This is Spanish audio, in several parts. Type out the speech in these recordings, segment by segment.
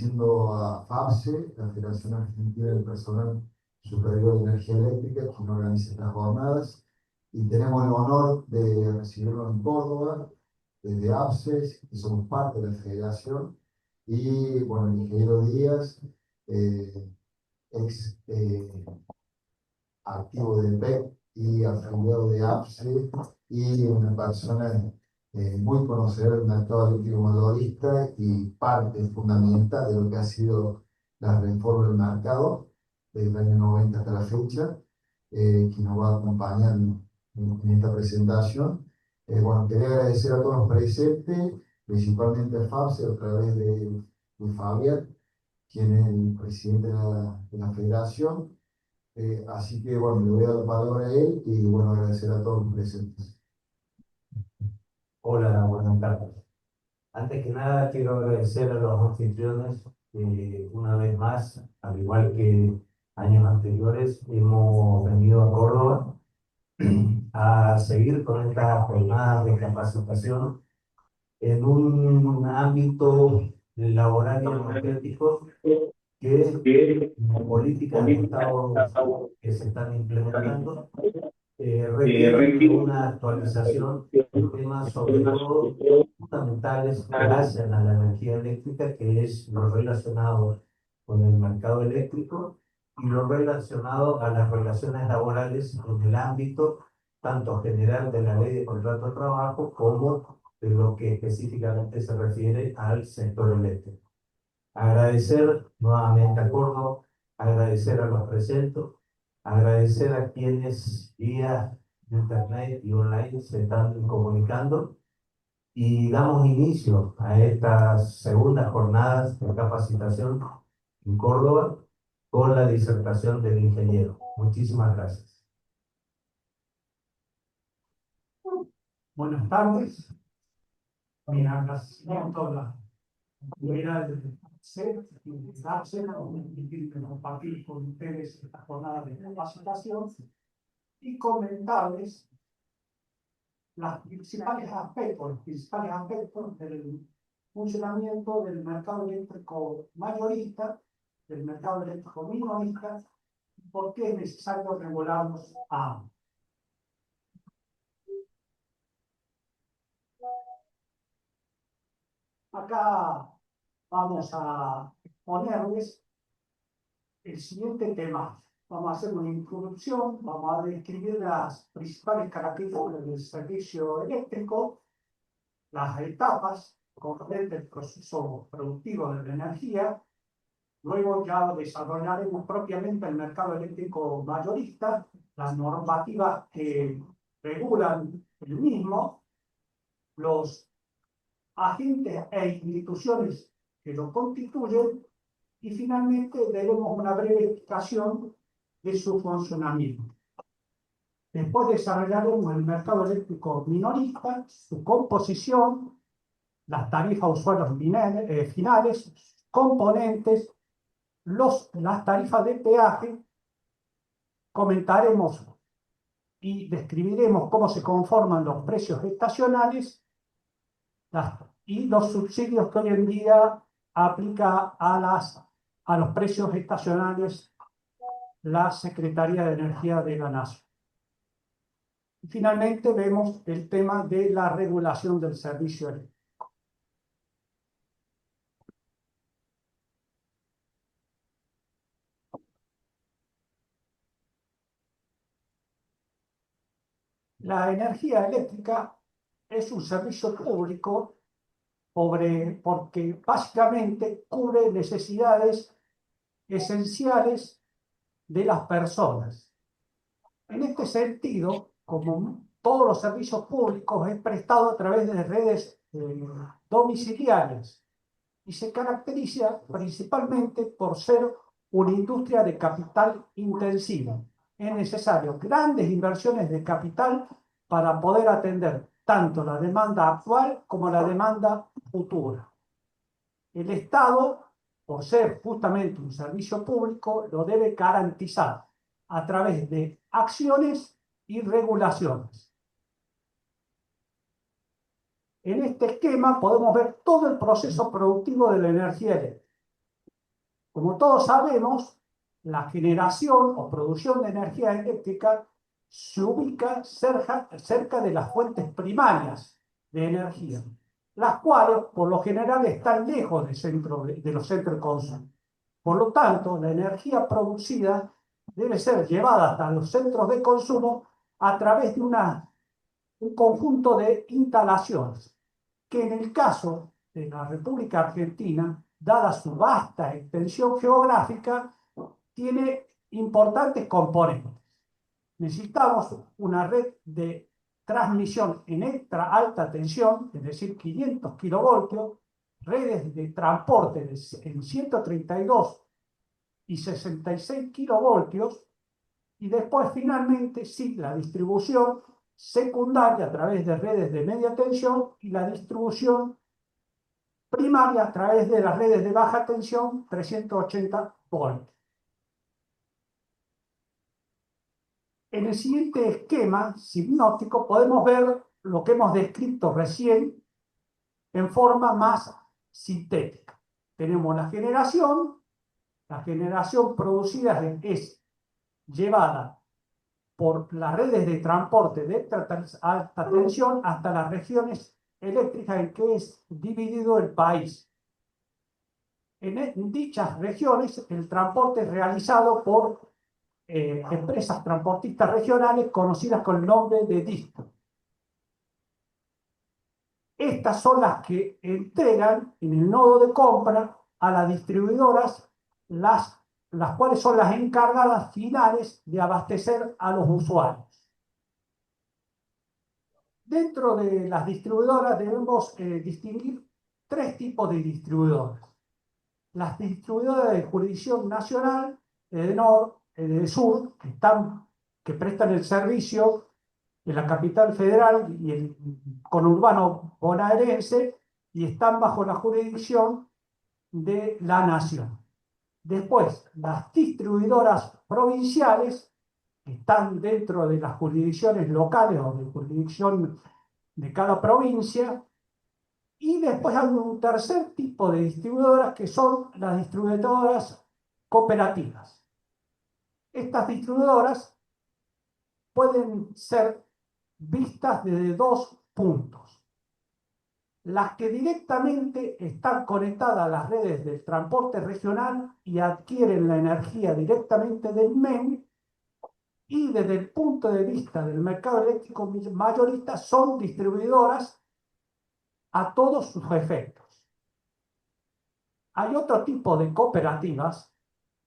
Siendo a FAPSE, la Federación Argentina del Personal Superior de Energía Eléctrica, quien organiza estas jornadas, y tenemos el honor de recibirlo en Córdoba, desde APSES, que somos parte de la federación, y bueno, el ingeniero Díaz, ex activo de PEC y afiliado de APSE, y una persona muy conocedora del mercado eléctrico mayorista y parte fundamental de lo que ha sido la reforma del mercado desde el año 90 hasta la fecha, que nos va a acompañar en esta presentación. Bueno, quería agradecer a todos los presentes, principalmente a FAPSE a través de Fabián, quien es el presidente de la federación. Así que bueno, le voy a dar la palabra a él y bueno, agradecer a todos los presentes. Hola, buenas tardes. Antes que nada, quiero agradecer a los anfitriones que una vez más, al igual que años anteriores, hemos venido a Córdoba a seguir con estas jornadas de capacitación en un ámbito laboral y energético que, como políticas de Estado que se están implementando, requieren de una actualización de temas, sobre todo fundamentales que hacen a la energía eléctrica, que es lo relacionado con el mercado eléctrico y lo relacionado a las relaciones laborales en el ámbito tanto general de la ley de contrato de trabajo como de lo que específicamente se refiere al sector eléctrico. Agradecer nuevamente a Córdoba, agradecer a los presentes, agradecer a quienes vía internet y online se están comunicando y damos inicio a estas segundas jornadas de capacitación en Córdoba con la disertación del ingeniero. Muchísimas gracias. Buenas tardes. Mi agradecimiento a la comunidad de ser y darse compartir con ustedes esta jornada de capacitación y comentarles los principales aspectos del funcionamiento del mercado eléctrico mayorista, del mercado eléctrico minorista, y por qué es necesario regularlos a ambos. Acá vamos a exponerles el siguiente tema. Vamos a hacer una introducción, vamos a describir las principales características del servicio eléctrico, las etapas concretas del proceso productivo de la energía. Luego ya desarrollaremos propiamente el mercado eléctrico mayorista, las normativas que regulan el mismo, los agentes e instituciones que lo constituyen, y finalmente daremos una breve explicación de su funcionamiento. Después desarrollaremos el mercado eléctrico minorista, su composición, las tarifas a usuarios finales, componentes, las tarifas de peaje. Comentaremos y describiremos cómo se conforman los precios estacionales y los subsidios que hoy en día aplica a los precios estacionales la Secretaría de Energía de la Nación. Y finalmente vemos el tema de la regulación del servicio eléctrico. La energía eléctrica es un servicio público porque básicamente cubre necesidades esenciales de las personas. En este sentido, como todos los servicios públicos, es prestado a través de redes domiciliarias y se caracteriza principalmente por ser una industria de capital intensiva. Es necesario grandes inversiones de capital para poder atender tanto la demanda actual como la demanda futura. El Estado, por ser justamente un servicio público, lo debe garantizar a través de acciones y regulaciones. En este esquema podemos ver todo el proceso productivo de la energía eléctrica. Como todos sabemos, la generación o producción de energía eléctrica se ubica cerca de las fuentes primarias de energía, las cuales por lo general están lejos de los centros de consumo. Por lo tanto, la energía producida debe ser llevada hasta los centros de consumo a través de un conjunto de instalaciones, que en el caso de la República Argentina, dada su vasta extensión geográfica, tiene importantes componentes. Necesitamos una red de transmisión en extra alta tensión, es decir, 500 kilovoltios, redes de transporte en 132 y 66 kilovoltios, y después finalmente sí la distribución secundaria a través de redes de media tensión y la distribución primaria a través de las redes de baja tensión 380 voltios. En el siguiente esquema sinóptico podemos ver lo que hemos descrito recién en forma más sintética. Tenemos la generación producida es llevada por las redes de transporte de alta tensión hasta las regiones eléctricas en que es dividido el país. En dichas regiones el transporte es realizado por empresas transportistas regionales conocidas con el nombre de DISTO. Estas son las que entregan en el nodo de compra a las distribuidoras, las cuales son las encargadas finales de abastecer a los usuarios. Dentro de las distribuidoras debemos distinguir tres tipos de distribuidoras. Las distribuidoras de jurisdicción nacional, de norte, de sur, que prestan el servicio en la capital federal y el conurbano bonaerense y están bajo la jurisdicción de la nación. Después, las distribuidoras provinciales que están dentro de las jurisdicciones locales o de jurisdicción de cada provincia. Y después hay un tercer tipo de distribuidoras que son las distribuidoras cooperativas. Estas distribuidoras pueden ser vistas desde dos puntos. Las que directamente están conectadas a las redes del transporte regional y adquieren la energía directamente del MEN, y desde el punto de vista del mercado eléctrico mayorista son distribuidoras a todos sus efectos. Hay otro tipo de cooperativas,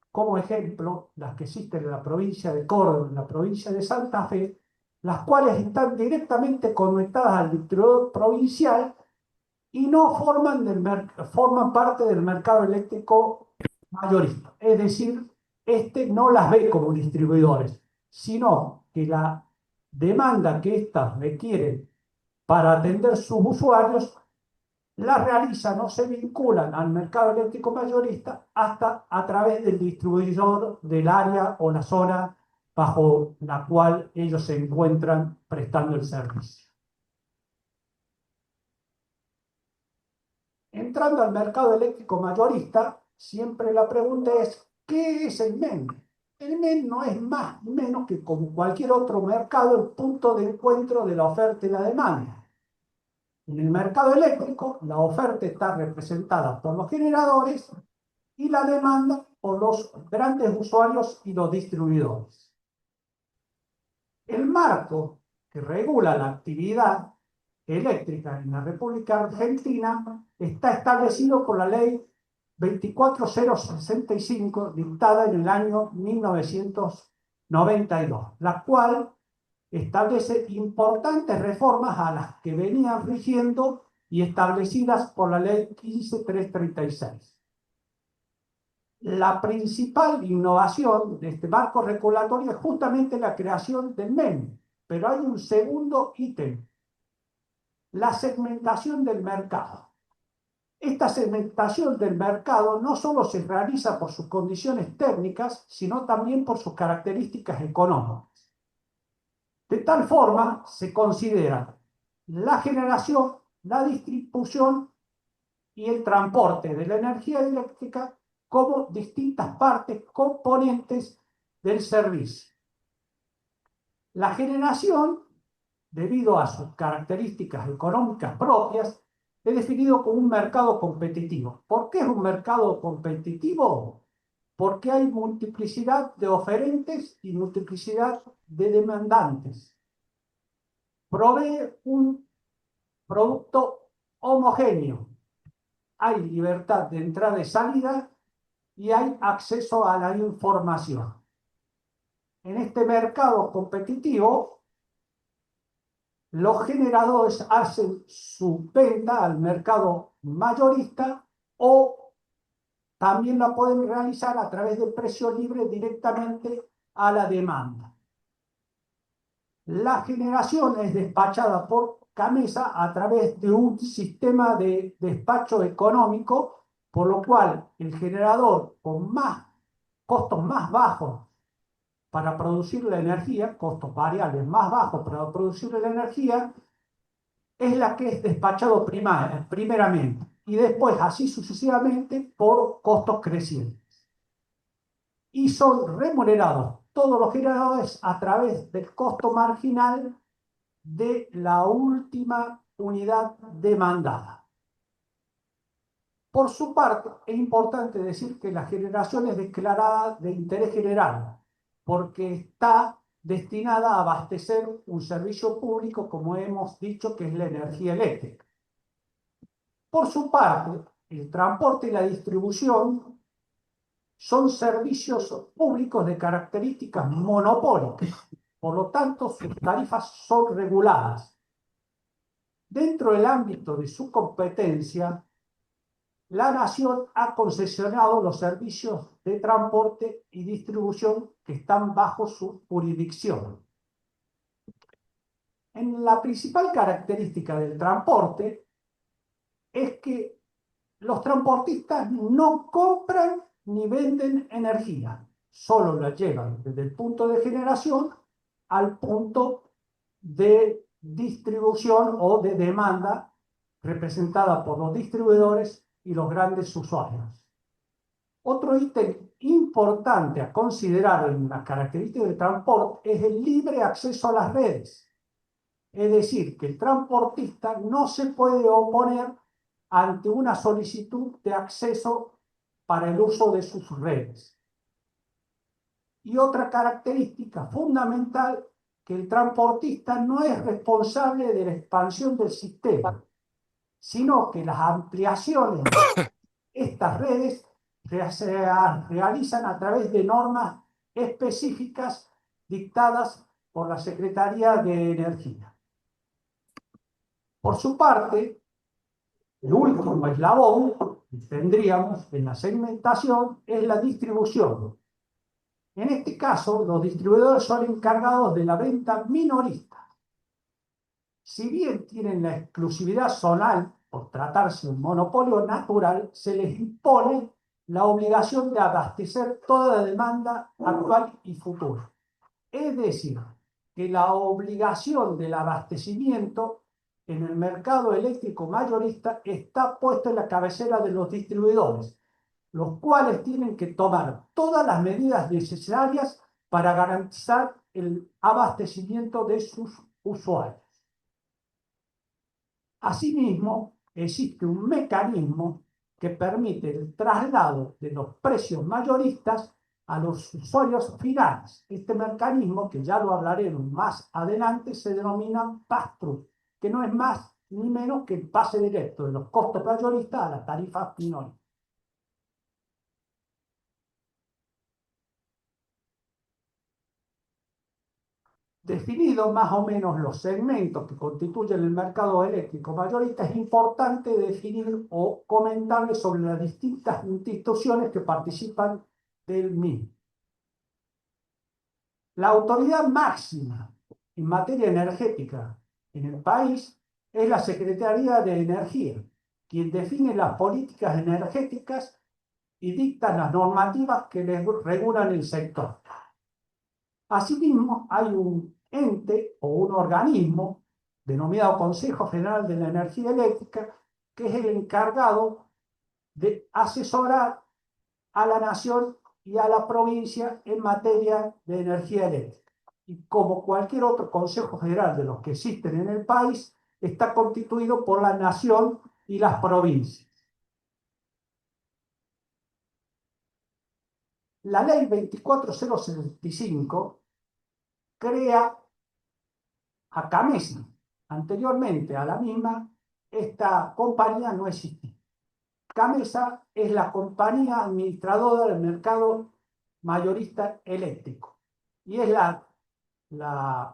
como ejemplo, las que existen en la provincia de Córdoba, en la provincia de Santa Fe, las cuales están directamente conectadas al distribuidor provincial y no forman parte del mercado eléctrico mayorista. Es decir, este no las ve como distribuidores, sino que la demanda que éstas requieren para atender sus usuarios la realizan o se vinculan al mercado eléctrico mayorista hasta a través del distribuidor del área o la zona bajo la cual ellos se encuentran prestando el servicio. Entrando al mercado eléctrico mayorista, siempre la pregunta es, ¿qué es el MEN? El MEN no es más ni menos que, como cualquier otro mercado, el punto de encuentro de la oferta y la demanda. En el mercado eléctrico, la oferta está representada por los generadores y la demanda por los grandes usuarios y los distribuidores. El marco que regula la actividad eléctrica en la República Argentina está establecido por la Ley 24065, dictada en el año 1992, la cual establece importantes reformas a las que venían rigiendo y establecidas por la Ley 15336. La principal innovación de este marco regulatorio es justamente la creación del MEN, pero hay un segundo ítem: la segmentación del mercado. Esta segmentación del mercado no solo se realiza por sus condiciones técnicas, sino también por sus características económicas. De tal forma, se considera la generación, la distribución y el transporte de la energía eléctrica como distintas partes, componentes del servicio. La generación, debido a sus características económicas propias, es definido como un mercado competitivo. ¿Por qué es un mercado competitivo? Porque hay multiplicidad de oferentes y multiplicidad de demandantes. Provee un producto homogéneo. Hay libertad de entrada y salida y hay acceso a la información. En este mercado competitivo, los generadores hacen su venta al mercado mayorista o también la pueden realizar a través del precio libre directamente a la demanda. La generación es despachada por Gamesa a través de un sistema de despacho económico, por lo cual el generador con costos más bajos para producir la energía, costos variables más bajos para producir la energía, es la que es despachado primeramente y después así sucesivamente por costos crecientes. Y son remunerados todos los generadores a través del costo marginal de la última unidad demandada. Por su parte, es importante decir que la generación es declarada de interés general, porque está destinada a abastecer un servicio público, como hemos dicho, que es la energía eléctrica. Por su parte, el transporte y la distribución son servicios públicos de características monopólicas, por lo tanto, sus tarifas son reguladas. Dentro del ámbito de su competencia, la Nación ha concesionado los servicios de transporte y distribución que están bajo su jurisdicción. La principal característica del transporte es que los transportistas no compran ni venden energía, solo la llevan desde el punto de generación al punto de distribución o de demanda representada por los distribuidores y los grandes usuarios. Otro ítem importante a considerar en las características del transporte es el libre acceso a las redes. Es decir, que el transportista no se puede oponer ante una solicitud de acceso para el uso de sus redes. Y otra característica fundamental, que el transportista no es responsable de la expansión del sistema, sino que las ampliaciones de estas redes se realizan a través de normas específicas dictadas por la Secretaría de Energía. Por su parte, el último eslabón que tendríamos en la segmentación es la distribución. En este caso, los distribuidores son encargados de la venta minorista. Si bien tienen la exclusividad zonal por tratarse de un monopolio natural, se les impone la obligación de abastecer toda la demanda actual y futura. Es decir, que la obligación del abastecimiento en el mercado eléctrico mayorista está puesta en la cabecera de los distribuidores, los cuales tienen que tomar todas las medidas necesarias para garantizar el abastecimiento de sus usuarios. Asimismo, existe un mecanismo que permite el traslado de los precios mayoristas a los usuarios finales. Este mecanismo, que ya lo hablaremos más adelante, se denomina pass-through, que no es más ni menos que el pase directo de los costos mayoristas a las tarifas minoristas. Definidos más o menos los segmentos que constituyen el mercado eléctrico mayorista, es importante definir o comentarles sobre las distintas instituciones que participan del mismo. La autoridad máxima en materia energética en el país es la Secretaría de Energía, quien define las políticas energéticas y dicta las normativas que regulan el sector. Asimismo, hay un ente o un organismo denominado Consejo General de la Energía Eléctrica, que es el encargado de asesorar a la nación y a la provincia en materia de energía eléctrica. Y como cualquier otro Consejo Federal de los que existen en el país, está constituido por la nación y las provincias. La ley 24065 crea a CAMESA. Anteriormente a la misma, esta compañía no existía. CAMESA es la compañía administradora del mercado mayorista eléctrico y es la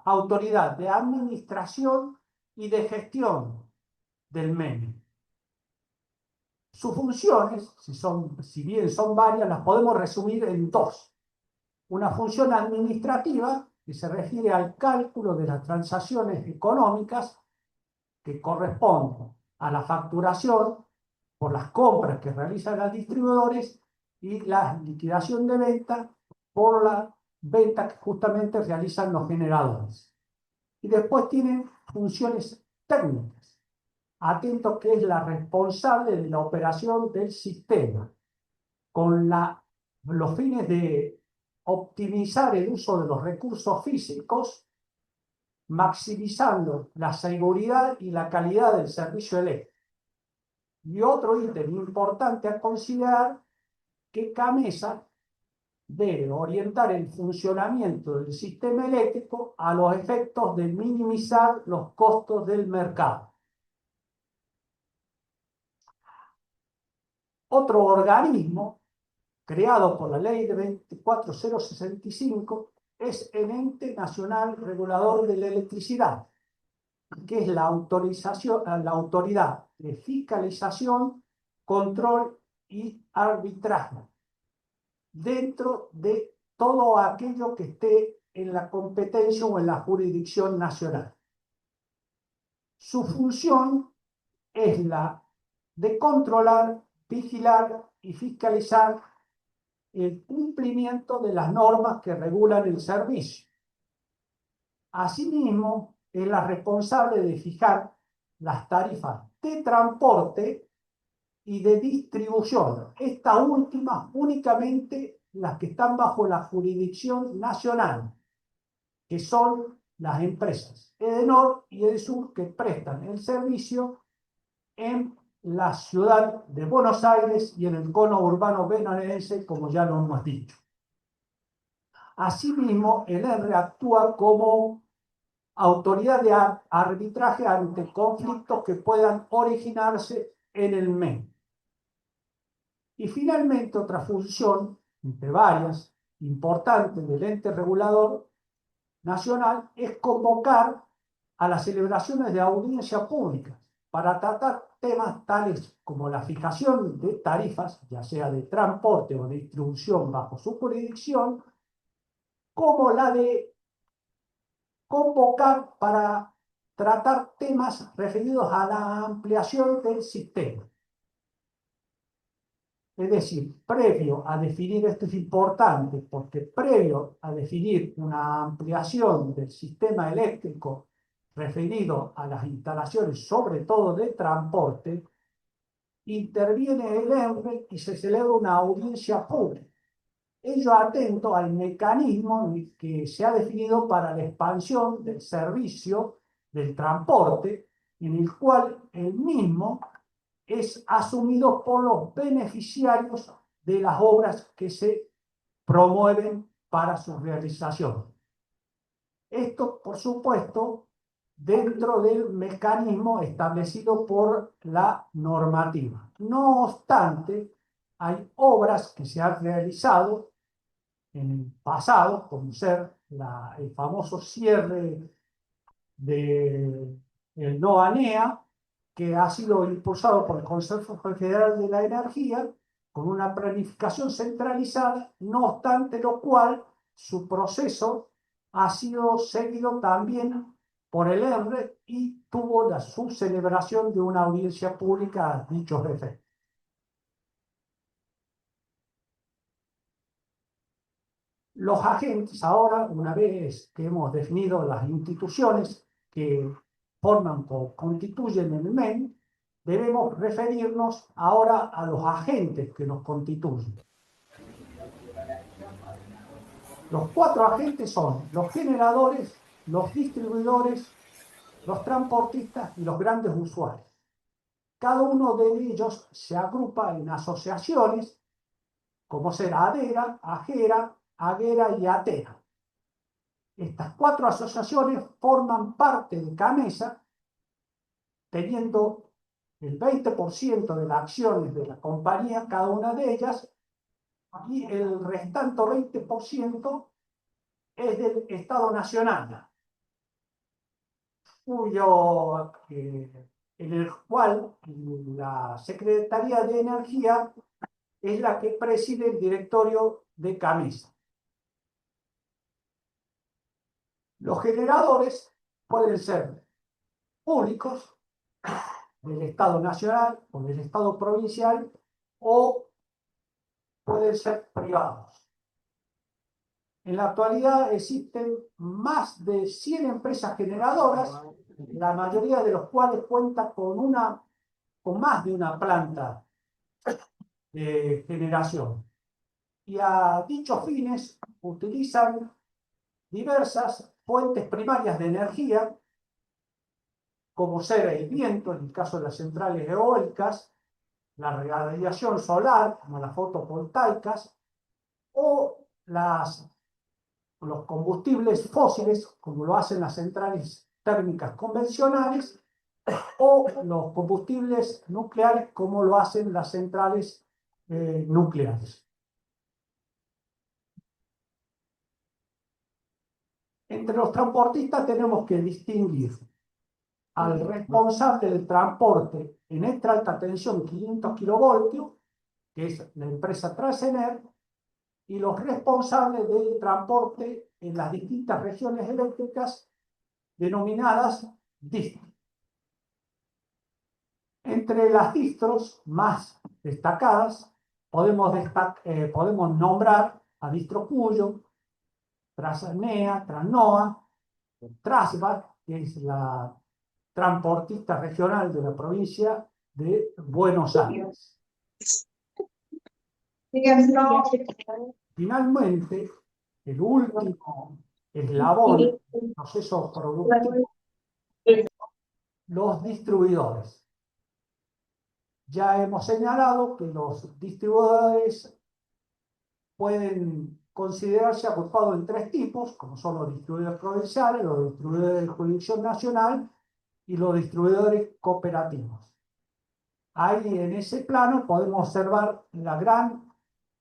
autoridad de administración y de gestión del MEN. Sus funciones, si bien son varias, las podemos resumir en dos. Una función administrativa, que se refiere al cálculo de las transacciones económicas que corresponden a la facturación por las compras que realizan los distribuidores y la liquidación de venta por la venta que justamente realizan los generadores. Y después tienen funciones técnicas. Atento, que es la responsable de la operación del sistema, con los fines de optimizar el uso de los recursos físicos, maximizando la seguridad y la calidad del servicio eléctrico. Y otro ítem importante a considerar, que CAMESA debe orientar el funcionamiento del sistema eléctrico a los efectos de minimizar los costos del mercado. Otro organismo creado por la ley de 24065 es el Ente Nacional Regulador de la Electricidad, que es la autoridad de fiscalización, control y arbitraje dentro de todo aquello que esté en la competencia o en la jurisdicción nacional. Su función es la de controlar, vigilar y fiscalizar el cumplimiento de las normas que regulan el servicio. Asimismo, es la responsable de fijar las tarifas de transporte y de distribución. Estas últimas únicamente las que están bajo la jurisdicción nacional, que son las empresas Edenor y Edesur, que prestan el servicio en la ciudad de Buenos Aires y en el cono urbano bonaerense, como ya lo hemos dicho. Asimismo, el ENRE actúa como autoridad de arbitraje ante conflictos que puedan originarse en el MEN. Y finalmente, otra función, entre varias, importante del ente regulador nacional, es convocar a las celebraciones de audiencia pública para tratar temas tales como la fijación de tarifas, ya sea de transporte o de distribución bajo su jurisdicción, como la de convocar para tratar temas referidos a la ampliación del sistema. Es decir, previo a definir, esto es importante, porque previo a definir una ampliación del sistema eléctrico referido a las instalaciones, sobre todo de transporte, interviene el ENRE y se celebra una audiencia pública. Ello atento al mecanismo que se ha definido para la expansión del servicio del transporte, en el cual el mismo es asumido por los beneficiarios de las obras que se promueven para su realización. Esto, por supuesto, dentro del mecanismo establecido por la normativa. No obstante, hay obras que se han realizado en el pasado, como ser el famoso cierre del NOANEA, que ha sido impulsado por el Consejo Federal de la Energía, con una planificación centralizada, no obstante lo cual su proceso ha sido seguido también por el ENRE y tuvo su celebración de una audiencia pública a dichos efectos. Los agentes ahora, una vez que hemos definido las instituciones que forman o constituyen el MEN, debemos referirnos ahora a los agentes que nos constituyen. Los cuatro agentes son los generadores, los distribuidores, los transportistas y los grandes usuarios. Cada uno de ellos se agrupa en asociaciones, como ser ADERA, AGERA, AGERA y ATERA. Estas cuatro asociaciones forman parte de CAMESA, teniendo el 20% de las acciones de la compañía, cada una de ellas, y el restante 20% es del Estado Nacional, en el cual la Secretaría de Energía es la que preside el directorio de CAMESA. Los generadores pueden ser públicos, del Estado Nacional o del Estado Provincial, o pueden ser privados. En la actualidad existen más de 100 empresas generadoras, la mayoría de los cuales cuentan con más de una planta de generación. Y a dichos fines utilizan diversas fuentes primarias de energía, como ser el viento, en el caso de las centrales eólicas, la radiación solar, como las fotovoltaicas, o los combustibles fósiles, como lo hacen las centrales térmicas convencionales, o los combustibles nucleares, como lo hacen las centrales nucleares. Entre los transportistas tenemos que distinguir al responsable del transporte en extra alta tensión 500 kilovoltios, que es la empresa Transener, y los responsables del transporte en las distintas regiones eléctricas denominadas distros. Entre las distros más destacadas podemos nombrar a Distro Cuyo, Transnea, Transnoa, Trasbat, que es la transportista regional de la provincia de Buenos Aires. Finalmente, el último eslabón del proceso productivo, los distribuidores. Ya hemos señalado que los distribuidores pueden considerarse agrupados en tres tipos, como son los distribuidores provinciales, los distribuidores de jurisdicción nacional y los distribuidores cooperativos. Ahí en ese plano podemos observar la gran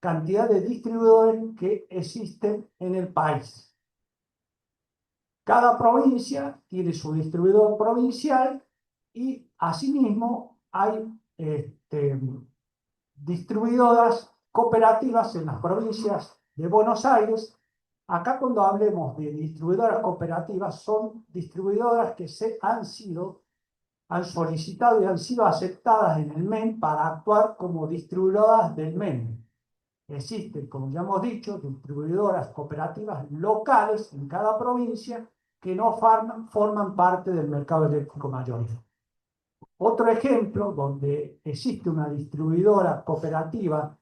cantidad de distribuidores que existen en el país. Cada provincia tiene su distribuidor provincial y asimismo hay distribuidoras cooperativas en las provincias de Buenos Aires. Acá cuando hablemos de distribuidoras cooperativas son distribuidoras que han solicitado y han sido aceptadas en el MEN para actuar como distribuidoras del MEN. Existen, como ya hemos dicho, distribuidoras cooperativas locales en cada provincia que no forman parte del mercado eléctrico mayorista. Otro ejemplo donde existe una distribuidora cooperativa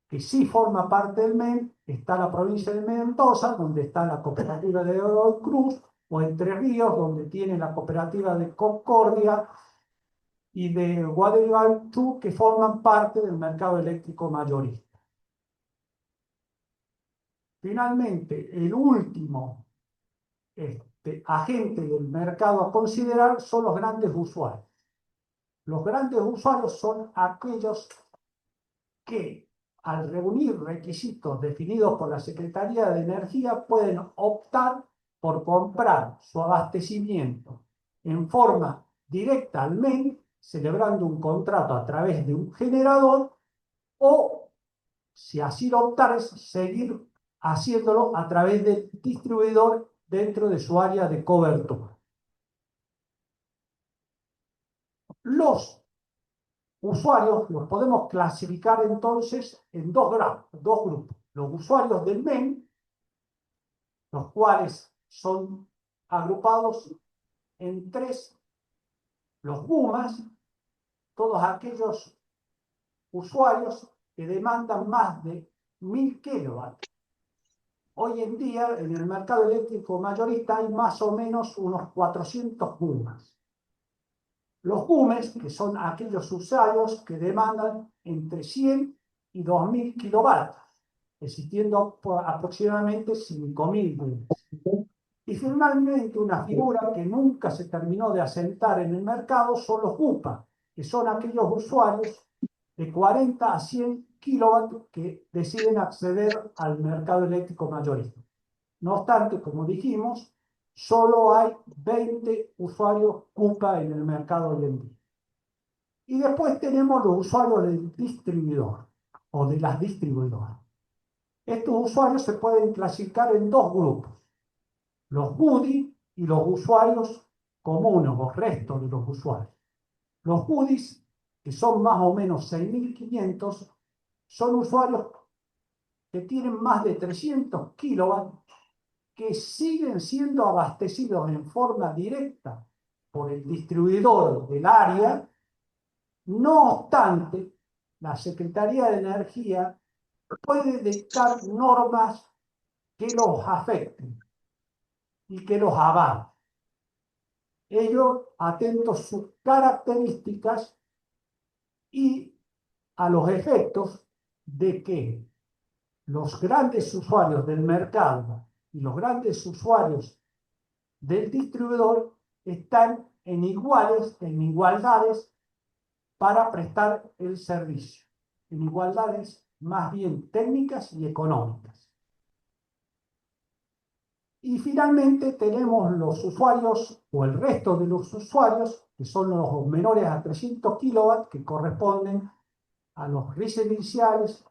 que sí forma parte del MEN está la provincia de Mendoza, donde está la cooperativa de Godoy Cruz, o Entre Ríos, donde tiene la cooperativa de Concordia y de Gualeguaychú, que forman parte del mercado eléctrico mayorista. Finalmente, el último agente del mercado a considerar son los grandes usuarios. Los grandes usuarios son aquellos que, al reunir requisitos definidos por la Secretaría de Energía, pueden optar por comprar su abastecimiento en forma directa al MEN, celebrando un contrato a través de un generador, o, si así lo optares, seguir haciéndolo a través del distribuidor dentro de su área de cobertura. Los usuarios los podemos clasificar entonces en dos grupos. Los usuarios del MEN, los cuales son agrupados en tres: los GUMAS, todos aquellos usuarios que demandan más de 1000 kilovatios. Hoy en día, en el mercado eléctrico mayorista hay más o menos unos 400 GUMAs. Los GUMES, que son aquellos usuarios que demandan entre 100 y 2000 kilovatios, existiendo aproximadamente 5000 GUMES. Y finalmente, una figura que nunca se terminó de asentar en el mercado son los UPA, que son aquellos usuarios de 40 a 100 kilovatios que deciden acceder al mercado eléctrico mayorista. No obstante, como dijimos, solo hay 20 usuarios UPA en el mercado hoy en día. Y después tenemos los usuarios del distribuidor o de las distribuidoras. Estos usuarios se pueden clasificar en dos grupos: los goodies y los usuarios comunes o restos de los usuarios. Los goodies, que son más o menos 6500, son usuarios que tienen más de 300 kilovatios, que siguen siendo abastecidos en forma directa por el distribuidor del área. No obstante, la Secretaría de Energía puede dictar normas que los afecten y que los avalen. Ellos atentos a sus características y a los efectos de que los grandes usuarios del mercado y los grandes usuarios del distribuidor están en igualdades para prestar el servicio, en igualdades más bien técnicas y económicas. Y finalmente tenemos los usuarios o el resto de los usuarios, que son los menores a 300 kilovatios, que corresponden a los residenciales,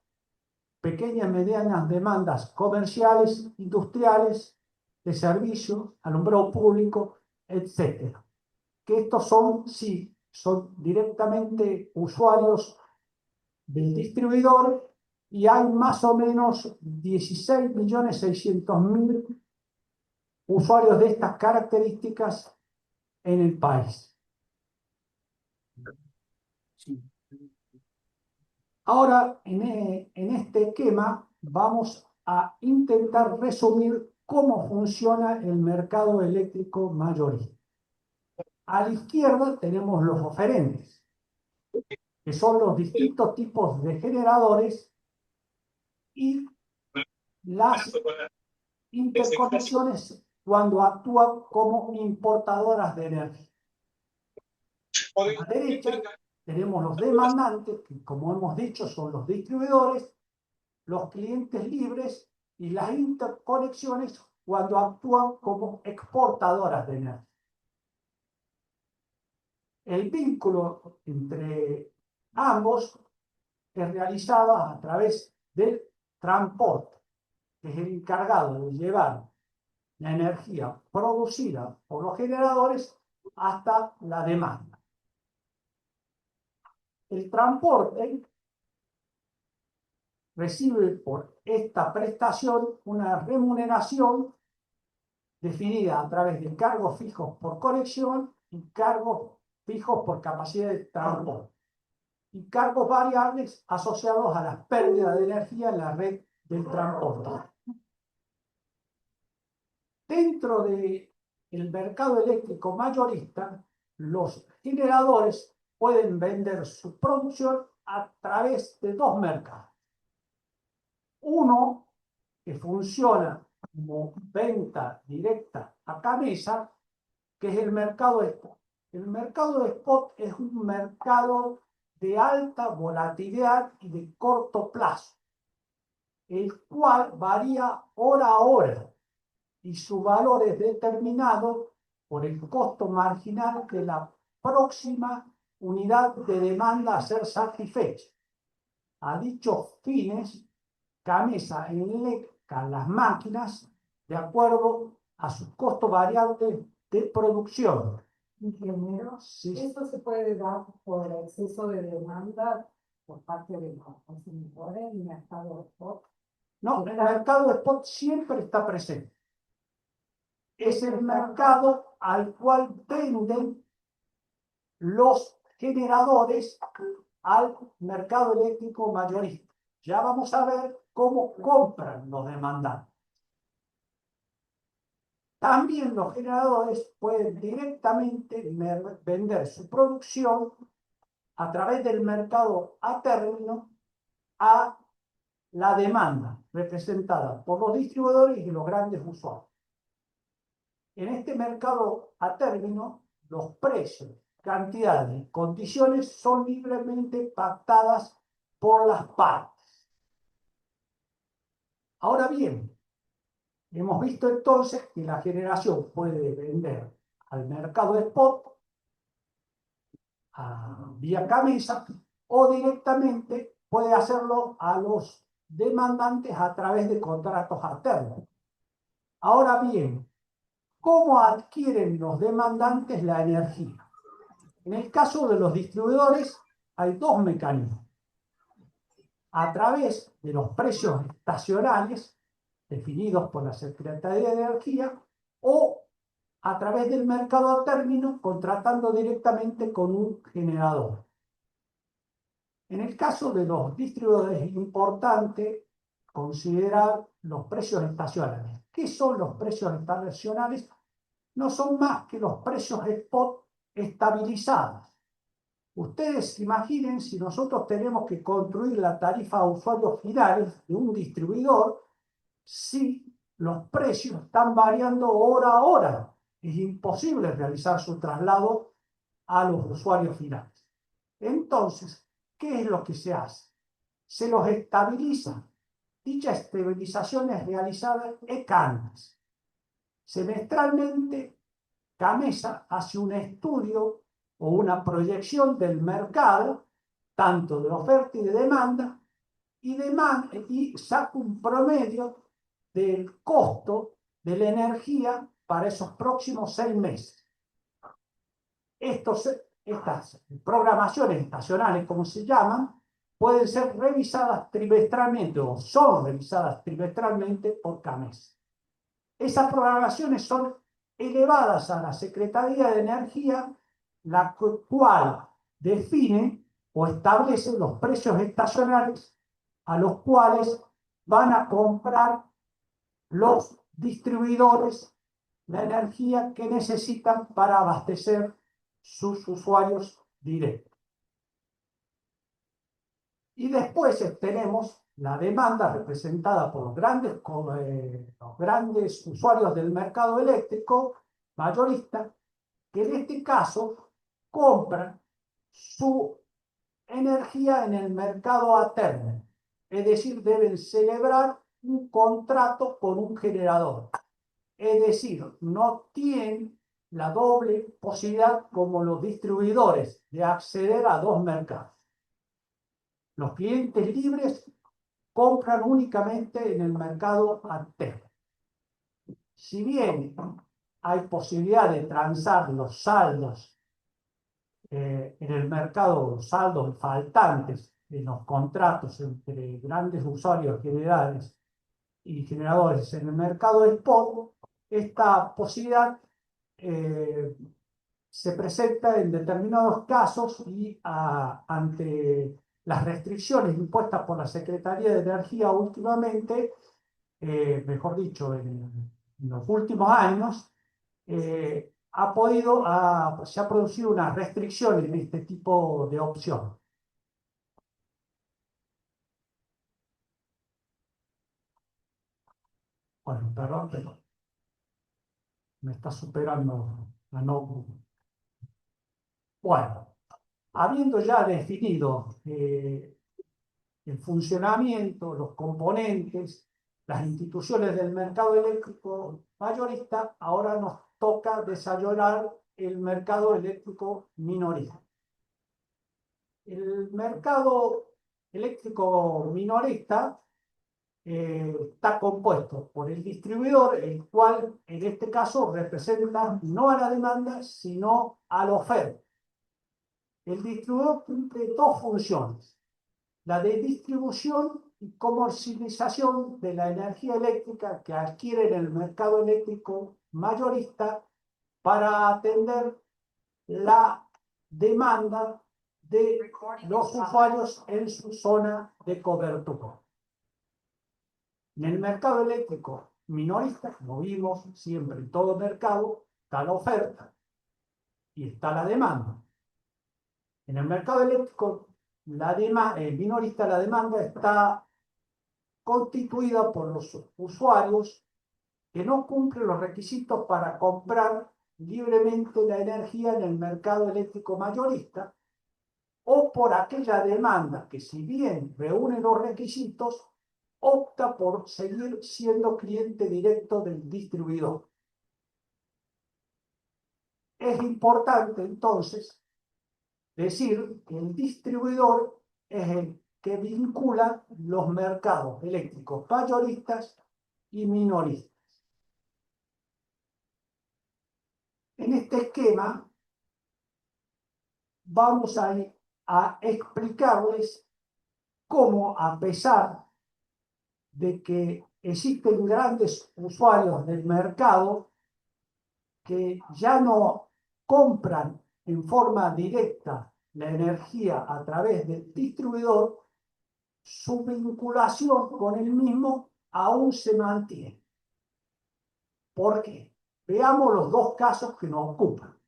pequeñas y medianas demandas comerciales, industriales, de servicios, alumbrado público, etc. Que estos son, sí, son directamente usuarios del distribuidor, y hay más o menos 16.600.000 usuarios de estas características en el país. Sí. Ahora, en este esquema, vamos a intentar resumir cómo funciona el mercado eléctrico mayorista. A la izquierda tenemos los oferentes, que son los distintos tipos de generadores y las interconexiones cuando actúan como importadoras de energía. A la derecha tenemos los demandantes, que como hemos dicho son los distribuidores, los clientes libres y las interconexiones cuando actúan como exportadoras de energía. El vínculo entre ambos es realizado a través del transporte, que es el encargado de llevar la energía producida por los generadores hasta la demanda. El transporte recibe por esta prestación una remuneración definida a través de cargos fijos por conexión y cargos fijos por capacidad de transporte, y cargos variables asociados a la pérdida de energía en la red del transporte. Dentro del mercado eléctrico mayorista, los generadores pueden vender su producción a través de dos mercados. Uno que funciona como venta directa a cabeza, que es el mercado spot. El mercado spot es un mercado de alta volatilidad y de corto plazo, el cual varía hora a hora y su valor es determinado por el costo marginal de la próxima unidad de demanda a ser satisfecha. A dichos fines, CAMESA enleca las máquinas de acuerdo a sus costos variables de producción. Ingeniero, Sí. ¿esto se puede dar por exceso de demanda por parte de los consumidores en el mercado spot? No, el mercado spot siempre está presente. Es el mercado al cual venden los generadores al mercado eléctrico mayorista. Ya vamos a ver cómo compran los demandantes. También los generadores pueden directamente vender su producción a través del mercado a término a la demanda representada por los distribuidores y los grandes usuarios. En este mercado a término, los precios, cantidades y condiciones son libremente pactadas por las partes. Ahora bien, hemos visto entonces que la generación puede vender al mercado spot vía camisa o directamente puede hacerlo a los demandantes a través de contratos alternos. Ahora bien, ¿cómo adquieren los demandantes la energía? En el caso de los distribuidores hay dos mecanismos. A través de los precios estacionales definidos por la Secretaría de Energía o a través del mercado a término contratando directamente con un generador. En el caso de los distribuidores es importante considerar los precios estacionales. ¿Qué son los precios estacionales? No son más que los precios spot estabilizados. Ustedes imaginen si nosotros tenemos que construir la tarifa a usuarios finales de un distribuidor, si los precios están variando hora a hora. Es imposible realizar su traslado a los usuarios finales. Entonces, ¿qué es lo que se hace? Se los estabiliza. Dicha estabilización es realizada ex ante. Semestralmente, Gamesa hace un estudio o una proyección del mercado, tanto de oferta y de demanda, y saca un promedio del costo de la energía para esos próximos 6 meses. Estas programaciones estacionales, como se llaman, pueden ser revisadas trimestralmente o son revisadas trimestralmente por Gamesa. Esas programaciones son elevadas a la Secretaría de Energía, la cual define o establece los precios estacionales a los cuales van a comprar los distribuidores la energía que necesitan para abastecer sus usuarios directos. Y después tenemos la demanda representada por los grandes usuarios del mercado eléctrico mayorista, que en este caso compran su energía en el mercado a término. Es decir, deben celebrar un contrato con un generador. Es decir, no tienen la doble posibilidad como los distribuidores de acceder a dos mercados. Los clientes libres compran únicamente en el mercado alterno. Si bien hay posibilidad de transar los saldos en el mercado, saldos faltantes en los contratos entre grandes usuarios generales y generadores en el mercado spot, esta posibilidad se presenta en determinados casos y ante las restricciones impuestas por la Secretaría de Energía últimamente, mejor dicho, en los últimos años, se ha producido una restricción en este tipo de opción. Bueno, perdón, pero me está superando la notebook. Bueno, habiendo ya definido el funcionamiento, los componentes, las instituciones del mercado eléctrico mayorista, ahora nos toca desarrollar el mercado eléctrico minorista. El mercado eléctrico minorista está compuesto por el distribuidor, el cual en este caso representa no a la demanda, sino a la oferta. El distribuidor cumple dos funciones: la de distribución y comercialización de la energía eléctrica que adquiere en el mercado eléctrico mayorista para atender la demanda de los usuarios en su zona de cobertura. En el mercado eléctrico minoristas, como vimos siempre en todo mercado, está la oferta y está la demanda. En el mercado eléctrico minorista, la demanda está constituida por los usuarios que no cumplen los requisitos para comprar libremente la energía en el mercado eléctrico mayorista, o por aquella demanda que, si bien reúne los requisitos, opta por seguir siendo cliente directo del distribuidor. Es importante entonces decir que el distribuidor es el que vincula los mercados eléctricos mayoristas y minoristas. En este esquema vamos a explicarles cómo, a pesar de que existen grandes usuarios del mercado que ya no compran en forma directa la energía a través del distribuidor, su vinculación con el mismo aún se mantiene. ¿Por qué? Veamos los dos casos que nos ocupan.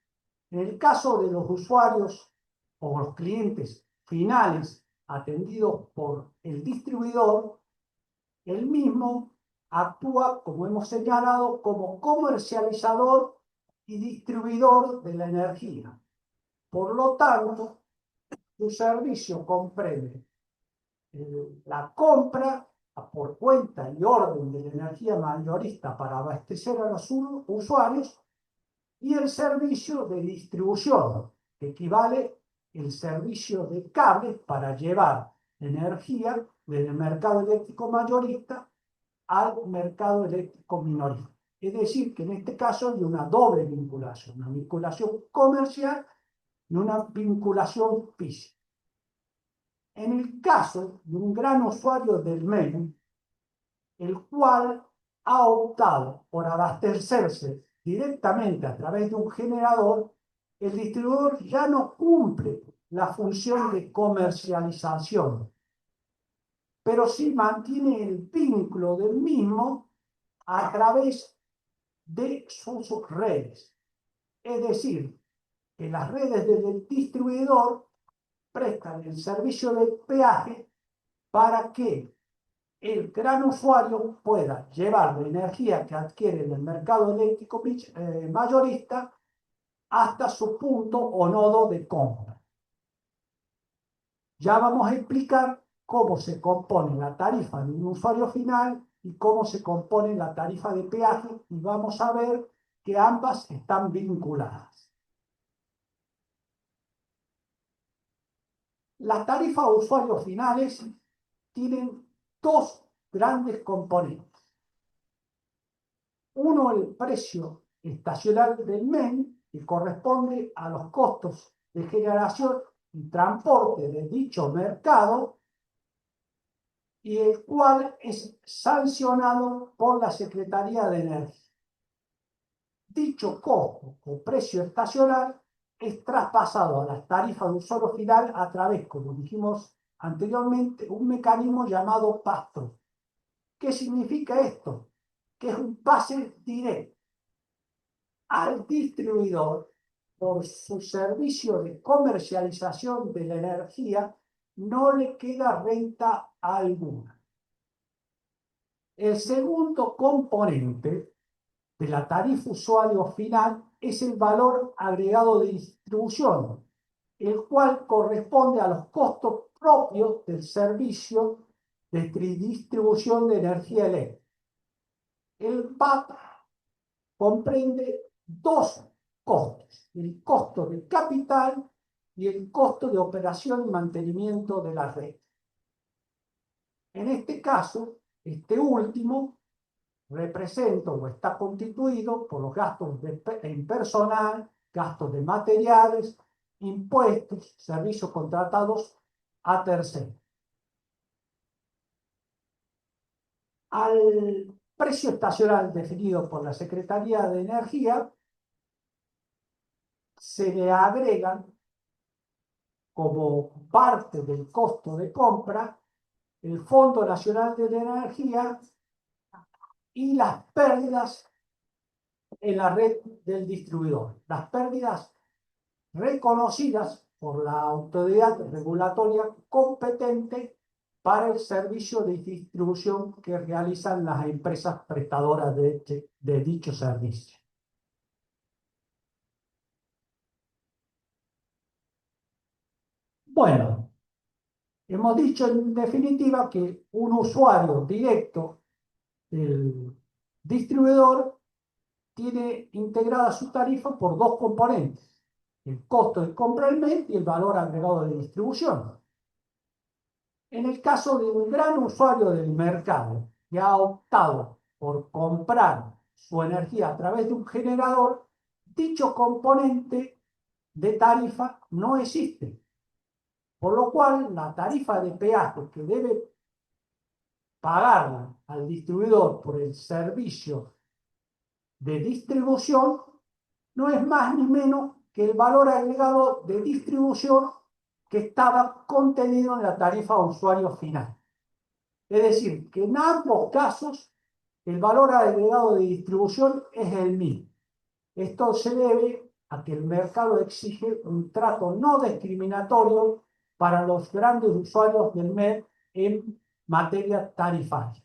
En el caso de los usuarios o los clientes finales atendidos por el distribuidor, el mismo actúa, como hemos señalado, como comercializador y distribuidor de la energía. Por lo tanto, su servicio comprende la compra por cuenta y orden de la energía mayorista para abastecer a los usuarios y el servicio de distribución, que equivale el servicio de cable para llevar energía del mercado eléctrico mayorista al mercado eléctrico minorista. Es decir, que en este caso hay una doble vinculación, una vinculación comercial y una vinculación física. En el caso de un gran usuario del menú, el cual ha optado por abastecerse directamente a través de un generador, el distribuidor ya no cumple la función de comercialización, pero sí mantiene el vínculo del mismo a través de sus redes. Es decir, que las redes del distribuidor prestan el servicio de peaje para que el gran usuario pueda llevar la energía que adquiere en el mercado eléctrico mayorista hasta su punto o nodo de compra. Ya vamos a explicar cómo se compone la tarifa de un usuario final y cómo se compone la tarifa de peaje, y vamos a ver que ambas están vinculadas. Las tarifas de usuarios finales tienen dos grandes componentes. Uno, el precio estacional del MEN, que corresponde a los costos de generación y transporte de dicho mercado, y el cual es sancionado por la Secretaría de Energía. Dicho costo o precio estacional es traspasado a las tarifas de usuario final a través, como dijimos anteriormente, un mecanismo llamado pass-through. ¿Qué significa esto? Que es un pase directo al distribuidor por su servicio de comercialización de la energía, no le queda renta alguna. El segundo componente de la tarifa usuario final es el valor agregado de distribución, el cual corresponde a los costos propios del servicio de distribución de energía eléctrica. El VAP comprende dos costos: el costo de capital y el costo de operación y mantenimiento de la red. En este caso, este último representa o está constituido por los gastos en personal, gastos de materiales, impuestos, servicios contratados a terceros. Al precio estacional definido por la Secretaría de Energía se le agregan, como parte del costo de compra, el Fondo Nacional de la Energía y las pérdidas en la red del distribuidor. Las pérdidas reconocidas por la autoridad regulatoria competente para el servicio de distribución que realizan las empresas prestadoras de dicho servicio. Bueno, hemos dicho en definitiva que un usuario directo del distribuidor tiene integrada su tarifa por dos componentes: el costo de compra del mes y el valor agregado de distribución. En el caso de un gran usuario del mercado que ha optado por comprar su energía a través de un generador, dicho componente de tarifa no existe. Por lo cual, la tarifa de peaje que debe pagarla al distribuidor por el servicio de distribución no es más ni menos que el valor agregado de distribución que estaba contenido en la tarifa a usuario final. Es decir, que en ambos casos el valor agregado de distribución es el mismo. Esto se debe a que el mercado exige un trato no discriminatorio para los grandes usuarios del MED en materia tarifaria.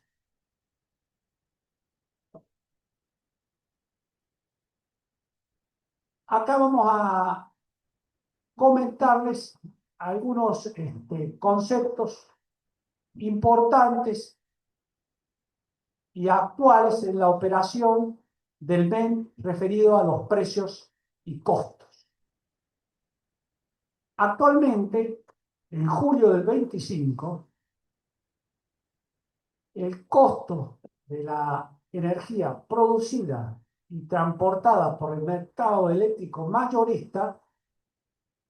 Acá vamos a comentarles algunos conceptos importantes y actuales en la operación del MED referido a los precios y costos. Actualmente, en julio del 25, el costo de la energía producida y transportada por el mercado eléctrico mayorista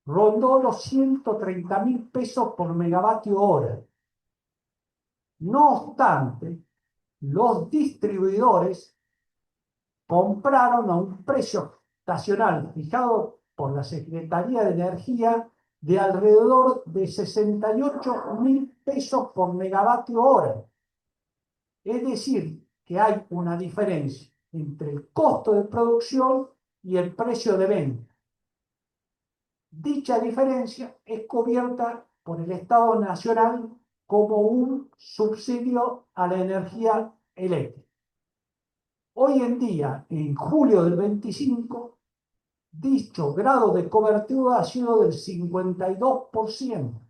rondó los 130.000 pesos por megavatio hora. No obstante, los distribuidores compraron a un precio estacional fijado por la Secretaría de Energía de alrededor de 68.000 pesos por megavatio hora. Es decir, que hay una diferencia entre el costo de producción y el precio de venta. Dicha diferencia es cubierta por el Estado Nacional como un subsidio a la energía eléctrica. Hoy en día, en julio del 25, dicho grado de cobertura ha sido del 52%.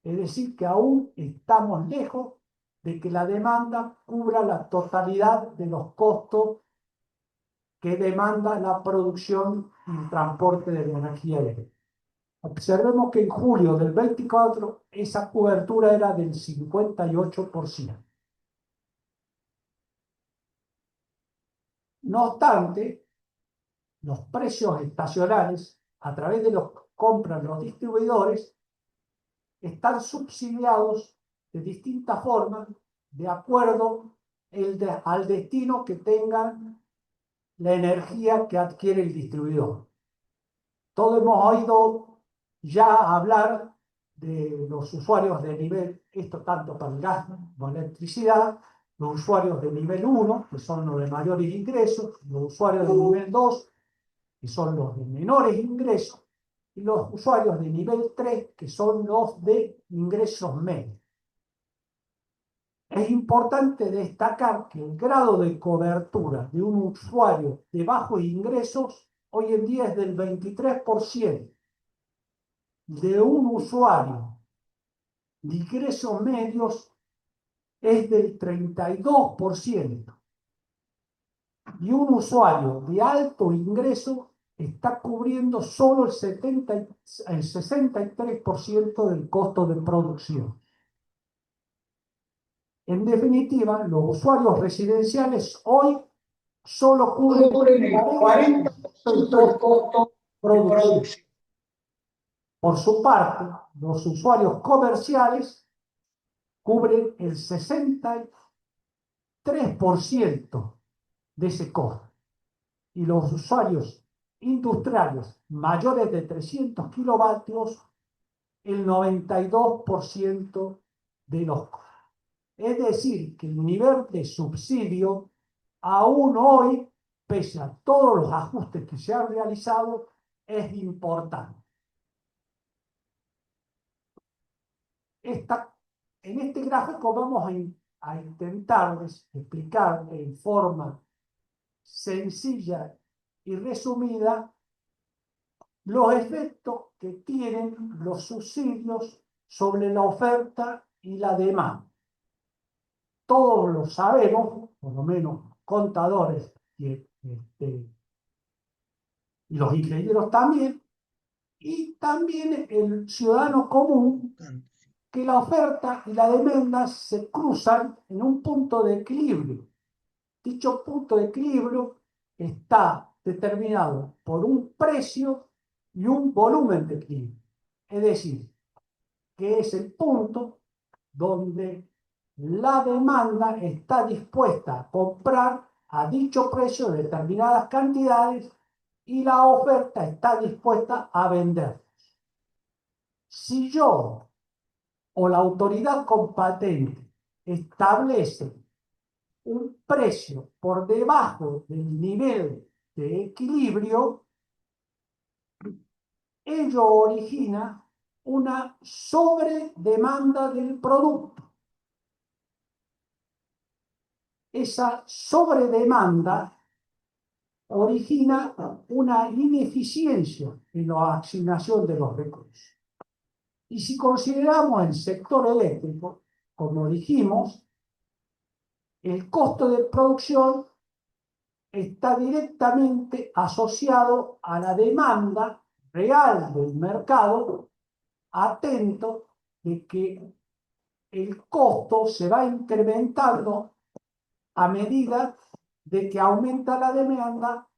Es decir, que aún estamos lejos de que la demanda cubra la totalidad de los costos que demanda la producción y transporte de la energía eléctrica. Observemos que en julio del 24 esa cobertura era del 58%. No obstante, los precios estacionales, a través de los que compran los distribuidores, están subsidiados de distintas formas de acuerdo al destino que tenga la energía que adquiere el distribuidor. Todos hemos oído ya hablar de los usuarios de nivel, esto tanto para el gas como la electricidad, los usuarios de nivel 1, que son los de mayores ingresos, los usuarios de nivel 2, que son los de menores ingresos, y los usuarios de nivel 3, que son los de ingresos medios. Es importante destacar que el grado de cobertura de un usuario de bajos ingresos hoy en día es del 23%. De un usuario de ingresos medios es del 32%. Y un usuario de alto ingreso está cubriendo solo el 63% del costo de producción. En definitiva, los usuarios residenciales hoy solo cubren el 40% del costo de producción. Por su parte, los usuarios comerciales cubren el 63% de ese costo. Y los usuarios industriales mayores de 300 kilovatios, el 92% de los costos. Es decir, que el nivel de subsidio aún hoy, pese a todos los ajustes que se han realizado, es importante. En este gráfico vamos a intentar explicar en forma sencilla y resumida los efectos que tienen los subsidios sobre la oferta y la demanda. Todos lo sabemos, por lo menos contadores y los ingenieros también, y también el ciudadano común, que la oferta y la demanda se cruzan en un punto de equilibrio. Dicho punto de equilibrio está determinado por un precio y un volumen de equilibrio. Es decir, que es el punto donde la demanda está dispuesta a comprar a dicho precio determinadas cantidades y la oferta está dispuesta a vender. Si yo o la autoridad competente establece un precio por debajo del nivel de equilibrio, ello origina una sobredemanda del producto. Esa sobredemanda origina una ineficiencia en la asignación de los recursos. Y si consideramos el sector eléctrico, como dijimos, el costo de producción está directamente asociado a la demanda real del mercado, atento de que el costo se va incrementando a medida de que aumenta la demanda,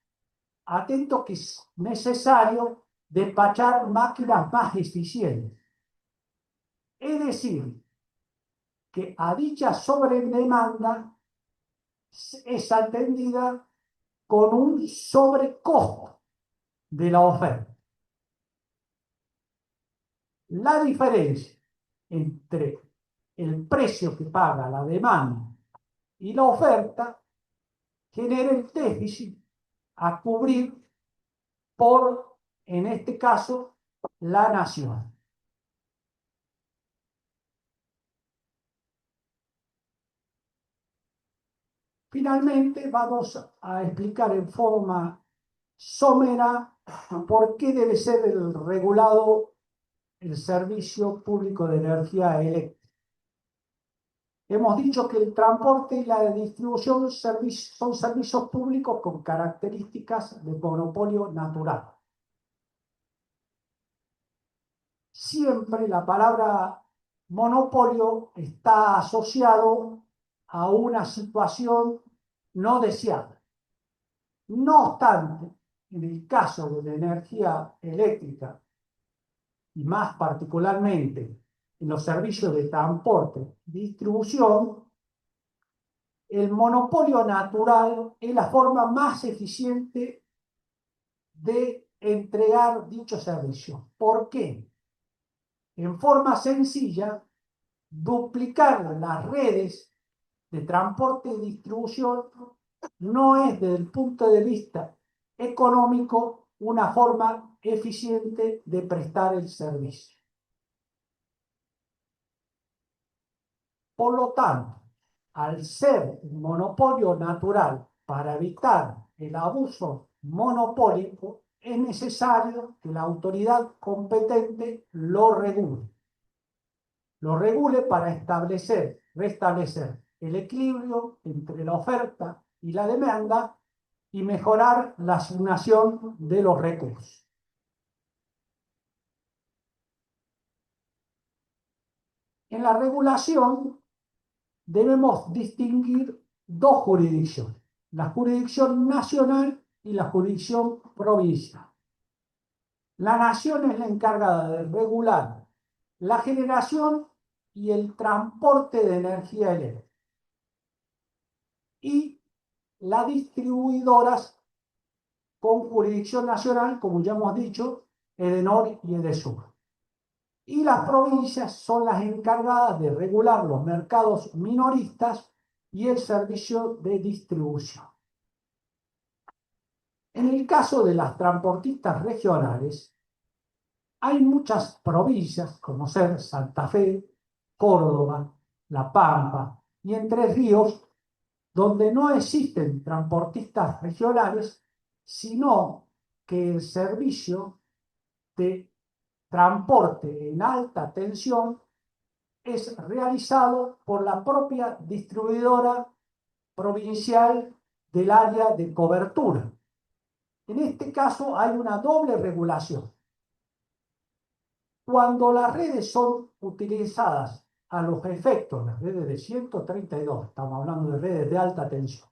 atento que es necesario despachar máquinas más eficientes. Es decir, que a dicha sobredemanda es atendida con un sobrecosto de la oferta. La diferencia entre el precio que paga la demanda y la oferta genera el déficit a cubrir por, en este caso, la nación. Finalmente, vamos a explicar en forma somera por qué debe ser regulado el servicio público de energía eléctrica. Hemos dicho que el transporte y la distribución son servicios públicos con características de monopolio natural. Siempre la palabra monopolio está asociado a una situación no deseada. No obstante, en el caso de la energía eléctrica, y más particularmente en los servicios de transporte y distribución, el monopolio natural es la forma más eficiente de entregar dichos servicios. ¿Por qué? En forma sencilla, duplicar las redes de transporte y distribución no es, desde el punto de vista económico, una forma eficiente de prestar el servicio. Por lo tanto, al ser un monopolio natural, para evitar el abuso monopólico, es necesario que la autoridad competente lo regule. Lo regule para restablecer el equilibrio entre la oferta y la demanda y mejorar la asignación de los recursos. En la regulación debemos distinguir dos jurisdicciones, la jurisdicción nacional y la jurisdicción provincial. La nación es la encargada de regular la generación y el transporte de energía eléctrica. Y las distribuidoras con jurisdicción nacional, como ya hemos dicho, Edenor y Edesur. Y las provincias son las encargadas de regular los mercados minoristas y el servicio de distribución. En el caso de las transportistas regionales, hay muchas provincias, como ser Santa Fe, Córdoba, La Pampa y Entre Ríos, donde no existen transportistas regionales, sino que el servicio de transporte en alta tensión es realizado por la propia distribuidora provincial del área de cobertura. En este caso hay una doble regulación. Cuando las redes son utilizadas a los efectos, las redes de 132, estamos hablando de redes de alta tensión,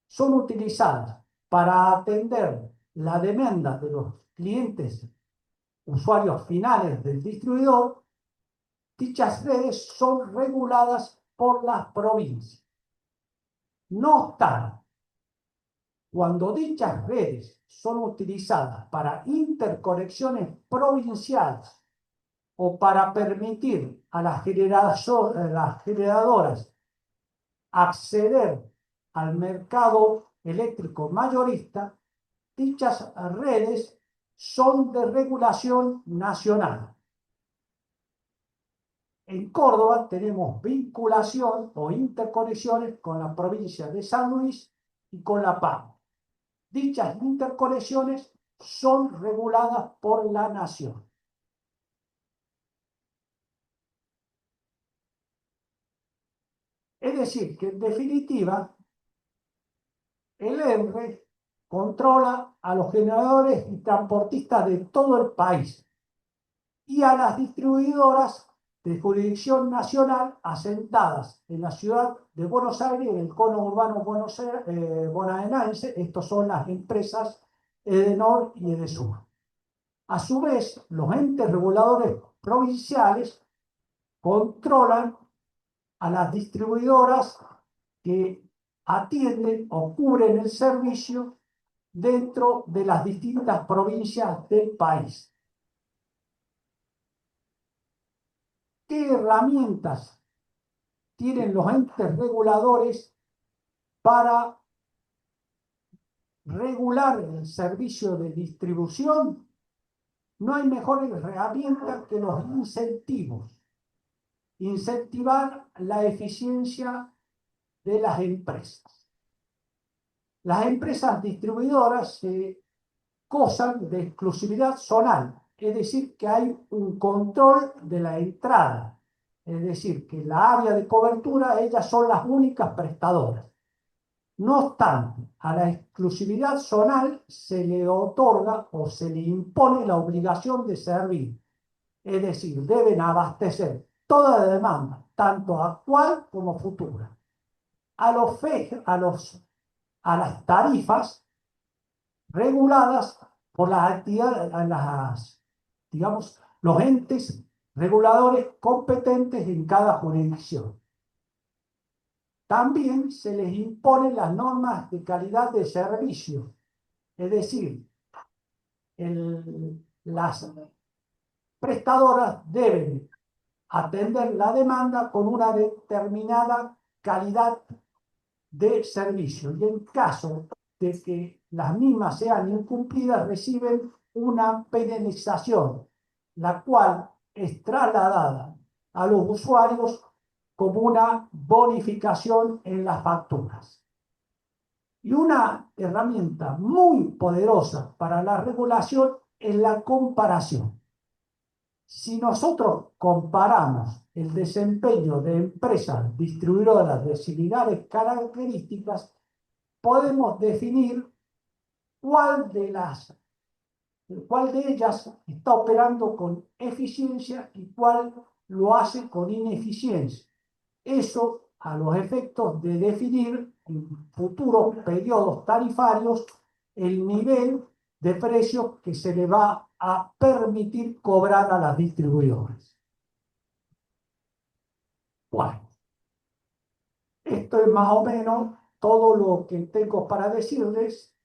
son utilizadas para atender la demanda de los clientes, usuarios finales del distribuidor, dichas redes son reguladas por las provincias. No obstante, cuando dichas redes son utilizadas para interconexiones provinciales o para permitir a las generadoras acceder al mercado eléctrico mayorista, dichas redes son de regulación nacional. En Córdoba tenemos vinculación o interconexiones con la provincia de San Luis y con La Pampa. Dichas interconexiones son reguladas por la nación. Es decir, que en definitiva, el ENRE controla a los generadores y transportistas de todo el país y a las distribuidoras de jurisdicción nacional asentadas en la ciudad de Buenos Aires, en el cono urbano bonaerense. Estos son las empresas Edenor y Edesur. A su vez, los entes reguladores provinciales controlan a las distribuidoras que atienden o cubren el servicio dentro de las distintas provincias del país. ¿Qué herramientas tienen los entes reguladores para regular el servicio de distribución? No hay mejor herramienta que los incentivos. Incentivar la eficiencia de las empresas. Las empresas distribuidoras gozan de exclusividad zonal, es decir, que hay un control de la entrada, es decir, que la área de cobertura, ellas son las únicas prestadoras. No obstante, a la exclusividad zonal se le otorga o se le impone la obligación de servir, es decir, deben abastecer toda la demanda, tanto actual como futura. A las tarifas reguladas por las actividades, digamos, los entes reguladores competentes en cada jurisdicción. También se les imponen las normas de calidad de servicio, es decir, las prestadoras deben atender la demanda con una determinada calidad de servicio, y en caso de que las mismas sean incumplidas reciben una penalización, la cual es trasladada a los usuarios como una bonificación en las facturas. Y una herramienta muy poderosa para la regulación es la comparación. Si nosotros comparamos el desempeño de empresas distribuidoras de similares características, podemos definir cuál de ellas está operando con eficiencia y cuál lo hace con ineficiencia. Eso a los efectos de definir en futuros periodos tarifarios el nivel de precios que se le va a permitir cobrar a las distribuidoras. Bueno, esto es más o menos todo lo que tengo para decirles.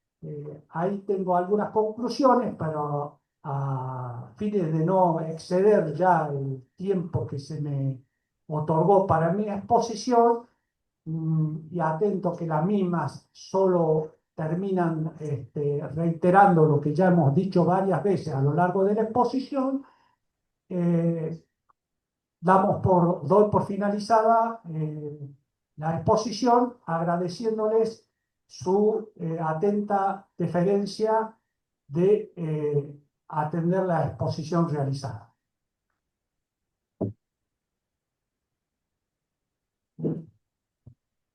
Ahí tengo algunas conclusiones, pero a fines de no exceder ya el tiempo que se me otorgó para mi exposición, y atento que las mismas solo terminan reiterando lo que ya hemos dicho varias veces a lo largo de la exposición, eh, doy por finalizada la exposición, agradeciéndoles su atenta deferencia de atender la exposición realizada.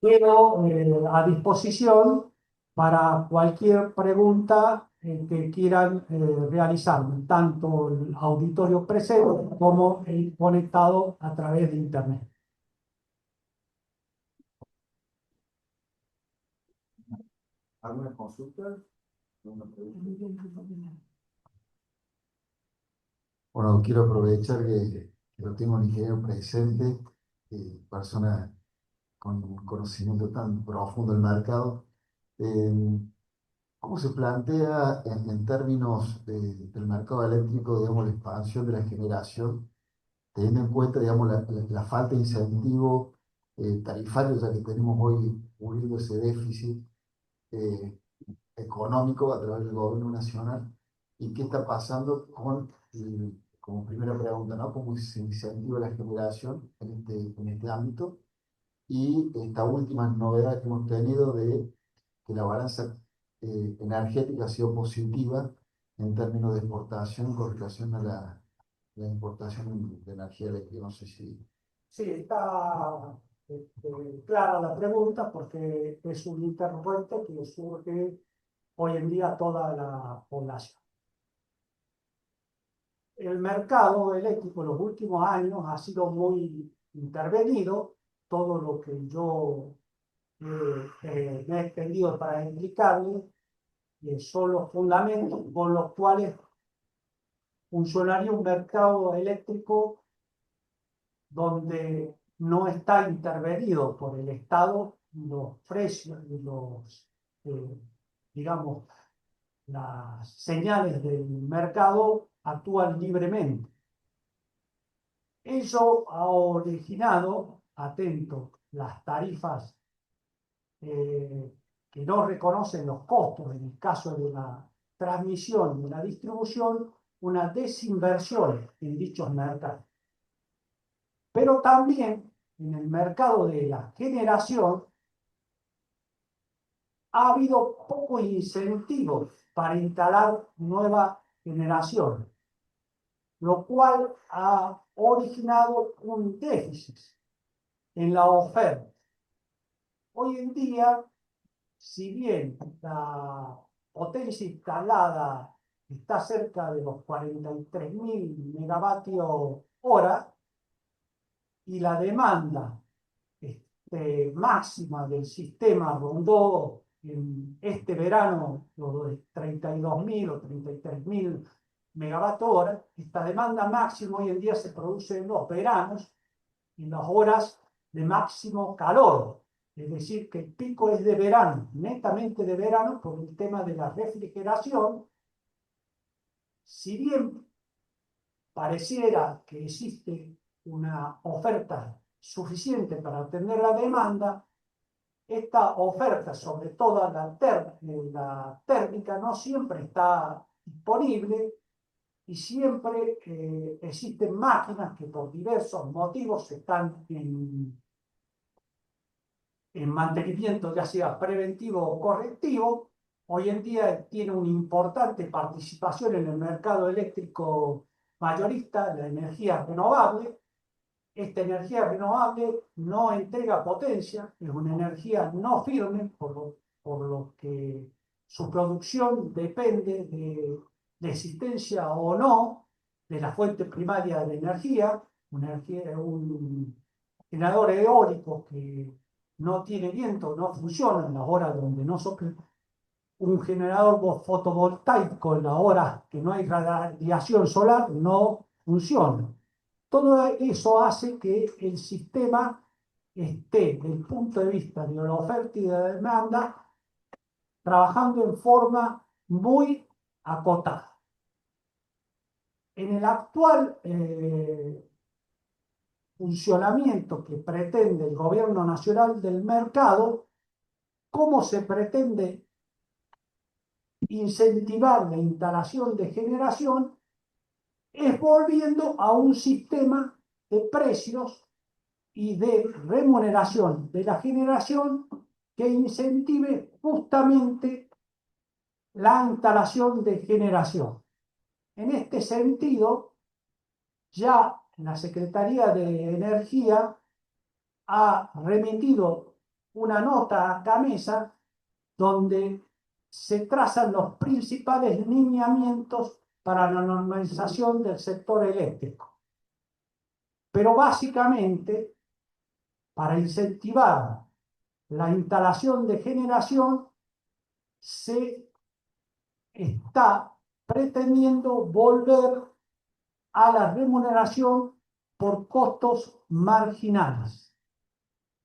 Quedo a disposición para cualquier pregunta que quieran realizar, tanto el auditorio presente como el conectado a través de Internet. ¿Alguna consulta? ¿Alguna pregunta? Bueno, quiero aprovechar que lo tengo un ingeniero presente, persona con un conocimiento tan profundo del mercado. ¿Cómo se plantea en términos del mercado eléctrico, digamos, la expansión de la generación, teniendo en cuenta, digamos, la falta de incentivo tarifario, ya que tenemos hoy cubriendo ese déficit eh, económico a través del gobierno nacional? ¿Y qué está pasando como primera pregunta, ¿no? ¿Cómo se incentiva la generación en este ámbito? Y esta última novedad que hemos tenido de que la balanza energética ha sido positiva en términos de exportación con relación a la importación de energía eléctrica. No sé si... Sí, está clara la pregunta porque es un interrogante que surge hoy en día a toda la población. El mercado eléctrico en los últimos años ha sido muy intervenido. Todo lo que yo me he extendido para explicarle son los fundamentos con los cuales funcionaría un mercado eléctrico donde no está intervenido por el Estado los precios y digamos, las señales del mercado actúan libremente. Eso ha originado, atento, las tarifas que no reconocen los costos en el caso de la transmisión y de la distribución, una desinversión en dichos mercados. Pero también en el mercado de la generación ha habido pocos incentivos para instalar nueva generación, lo cual ha originado un déficit en la oferta. Hoy en día, si bien la potencia instalada está cerca de los 43.000 megavatios hora y la demanda máxima del sistema rondó en este verano los 32.000 o 33.000 megavatios hora, esta demanda máxima hoy en día se produce en los veranos y en las horas de máximo calor. Es decir, que el pico es de verano, netamente de verano, por el tema de la refrigeración. Si bien pareciera que existe una oferta suficiente para atender la demanda, esta oferta, sobre todo la térmica, no siempre está disponible y siempre existen máquinas que por diversos motivos están en mantenimiento, ya sea preventivo o correctivo. Hoy en día tiene una importante participación en el mercado eléctrico mayorista, la energía renovable. Esta energía renovable no entrega potencia, es una energía no firme, por lo que su producción depende de existencia o no de la fuente primaria de energía, un generador eólico que no tiene viento, no funciona en las horas donde no sopla, un generador fotovoltaico en las horas que no hay radiación solar no funciona. Todo eso hace que el sistema esté, desde el punto de vista de la oferta y de la demanda, trabajando en forma muy acotada. En el actual funcionamiento que pretende el gobierno nacional del mercado, cómo se pretende incentivar la instalación de generación, es volviendo a un sistema de precios y de remuneración de la generación que incentive justamente la instalación de generación. En este sentido, ya la Secretaría de Energía ha remitido una nota a Gamesa donde se trazan los principales lineamientos para la normalización del sector eléctrico. Pero básicamente, para incentivar la instalación de generación, se está pretendiendo volver a la remuneración por costos marginales,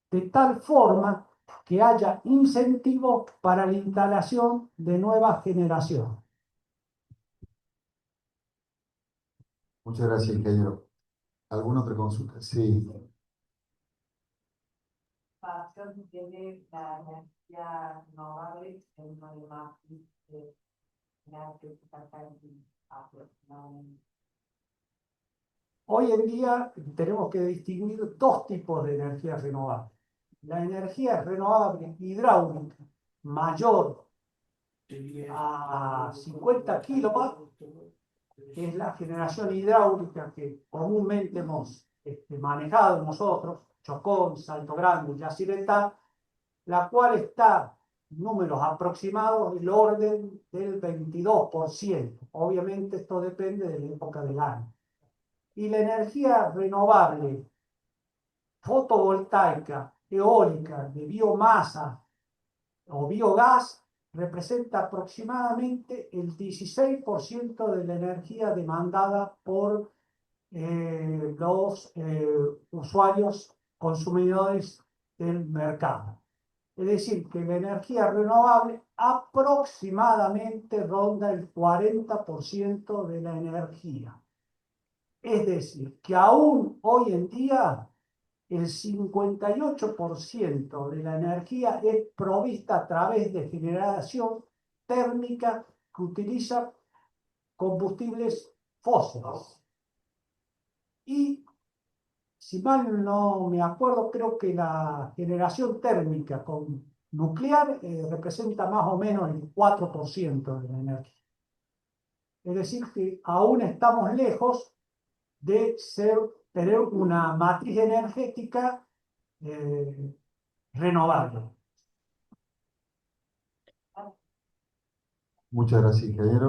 de tal forma que haya incentivos para la instalación de nueva generación. Muchas gracias, ingeniero. ¿Alguna otra consulta? Sí. Tiene la energía renovable en el matriz de la que Hoy en día tenemos que distinguir dos tipos de energía renovable. La energía renovable hidráulica mayor a 50 kilowatts, que es la generación hidráulica que comúnmente hemos manejado nosotros, Chocón, Salto Grande, Yacyretá, la cual está en números aproximados del orden del 22%. Obviamente esto depende de la época del año. Y la energía renovable fotovoltaica, eólica, de biomasa o biogás representa aproximadamente el 16% de la energía demandada por los usuarios consumidores del mercado. Es decir, que la energía renovable aproximadamente ronda el 40% de la energía. Es decir, que aún hoy en día el 58% de la energía es provista a través de generación térmica que utiliza combustibles fósiles. Y, si mal no me acuerdo, creo que la generación térmica con nuclear representa más o menos el 4% de la energía. Es decir, que aún estamos lejos de tener una matriz energética renovable. Muchas gracias, ingeniero.